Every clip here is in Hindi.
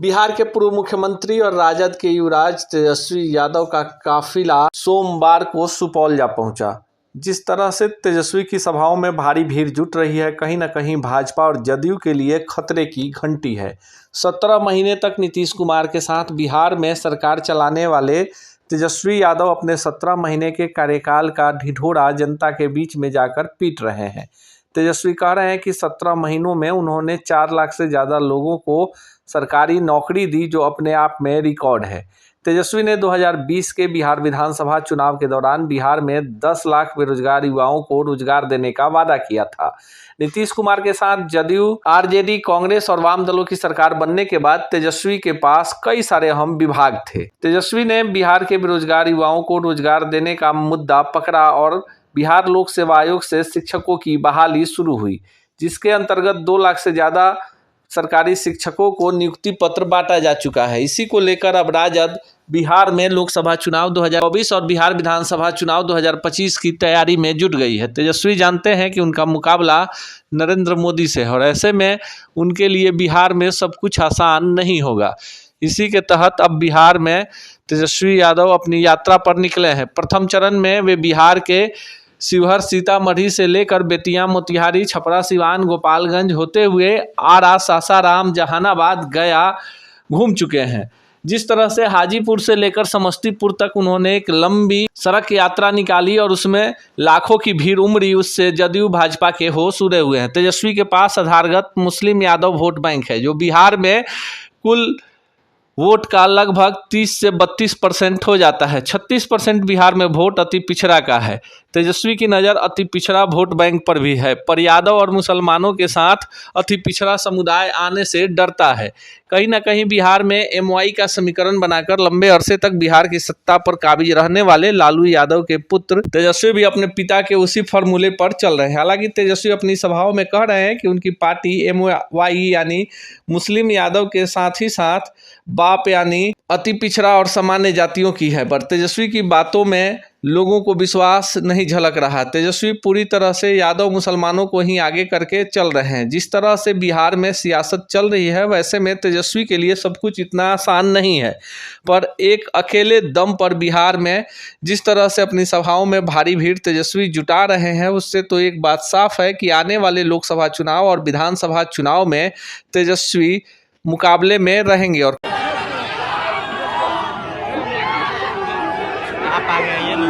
बिहार के पूर्व मुख्यमंत्री और राजद के युवराज तेजस्वी यादव का काफिला सोमवार को सुपौल जा पहुंचा। जिस तरह से तेजस्वी की सभाओं में भारी भीड़ जुट रही है, कहीं न कहीं भाजपा और जदयू के लिए खतरे की घंटी है। 17 महीने तक नीतीश कुमार के साथ बिहार में सरकार चलाने वाले तेजस्वी यादव अपने 17 महीने के कार्यकाल का ढिढोरा जनता के बीच में जाकर पीट रहे हैं। तेजस्वी कह रहे हैं कि 17 महीनों में उन्होंने 4 लाख से ज़्यादा लोगों को सरकारी नौकरी दी, जो अपने आप में रिकॉर्ड है। तेजस्वी ने 2020 के बिहार विधानसभा चुनाव के दौरान बिहार में 10 लाख बेरोजगार युवाओं को रोजगार देने का वादा किया था। नीतीश कुमार के साथ जदयू, आरजेडी, कांग्रेस और वाम दलों की सरकार बनने के बाद तेजस्वी के पास कई सारे अहम विभाग थे। तेजस्वी ने बिहार के बेरोजगार युवाओं को रोजगार देने का मुद्दा पकड़ा और बिहार लोक सेवा आयोग से शिक्षकों की बहाली शुरू हुई, जिसके अंतर्गत 2 लाख से ज़्यादा सरकारी शिक्षकों को नियुक्ति पत्र बांटा जा चुका है। इसी को लेकर अब राजद बिहार में लोकसभा चुनाव 2024 और बिहार विधानसभा चुनाव 2025 की तैयारी में जुट गई है। तेजस्वी जानते हैं कि उनका मुकाबला नरेंद्र मोदी से है और ऐसे में उनके लिए बिहार में सब कुछ आसान नहीं होगा। इसी के तहत अब बिहार में तेजस्वी यादव अपनी यात्रा पर निकले हैं। प्रथम चरण में वे बिहार के शिवहर, सीतामढ़ी से लेकर बेतिया, मोतिहारी, छपरा, सिवान, गोपालगंज होते हुए आरा, सासाराम, जहानाबाद, गया घूम चुके हैं। जिस तरह से हाजीपुर से लेकर समस्तीपुर तक उन्होंने एक लंबी सड़क यात्रा निकाली और उसमें लाखों की भीड़ उमड़ी, उससे जदयू भाजपा के होश उड़े हुए हैं। तेजस्वी के पास आधारगत मुस्लिम यादव वोट बैंक है, जो बिहार में कुल वोट का लगभग 30 से 32% हो जाता है। 36% बिहार में वोट अति पिछड़ा का है। तेजस्वी की नज़र अति पिछड़ा वोट बैंक पर भी है, पर यादव और मुसलमानों के साथ अति पिछड़ा समुदाय आने से डरता है। कहीं ना कहीं बिहार में एमवाई का समीकरण बनाकर लंबे अरसे तक बिहार की सत्ता पर काबिज रहने वाले लालू यादव के पुत्र तेजस्वी भी अपने पिता के उसी फॉर्मूले पर चल रहे हैं। हालांकि तेजस्वी अपनी सभाओं में कह रहे हैं कि उनकी पार्टी एमवाई यानी मुस्लिम यादव के साथ ही साथ बाप यानी अति पिछड़ा और सामान्य जातियों की है, पर तेजस्वी की बातों में लोगों को विश्वास नहीं झलक रहा। तेजस्वी पूरी तरह से यादव मुसलमानों को ही आगे करके चल रहे हैं। जिस तरह से बिहार में सियासत चल रही है, वैसे में तेजस्वी के लिए सब कुछ इतना आसान नहीं है, पर एक अकेले दम पर बिहार में जिस तरह से अपनी सभाओं में भारी भीड़ तेजस्वी जुटा रहे हैं, उससे तो एक बात साफ है कि आने वाले लोकसभा चुनाव और विधानसभा चुनाव में तेजस्वी मुकाबले में रहेंगे। और आप आ गए ये ना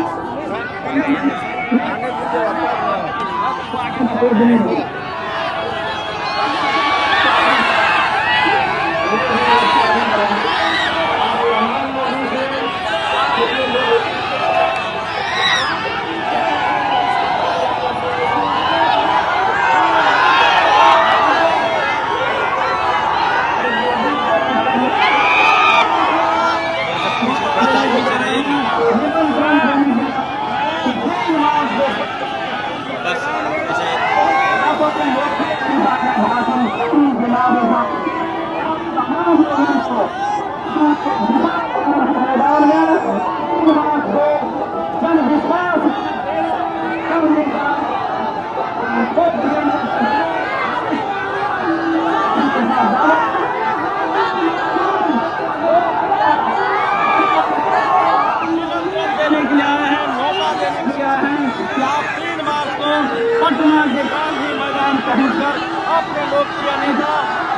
पटना के गांधी मैदान पहुंचकर अपने लोकप्रिय नेता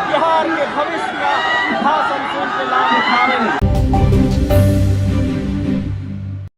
बिहार के भविष्य का भाषण सुन के लाभ उठा रहे हैं।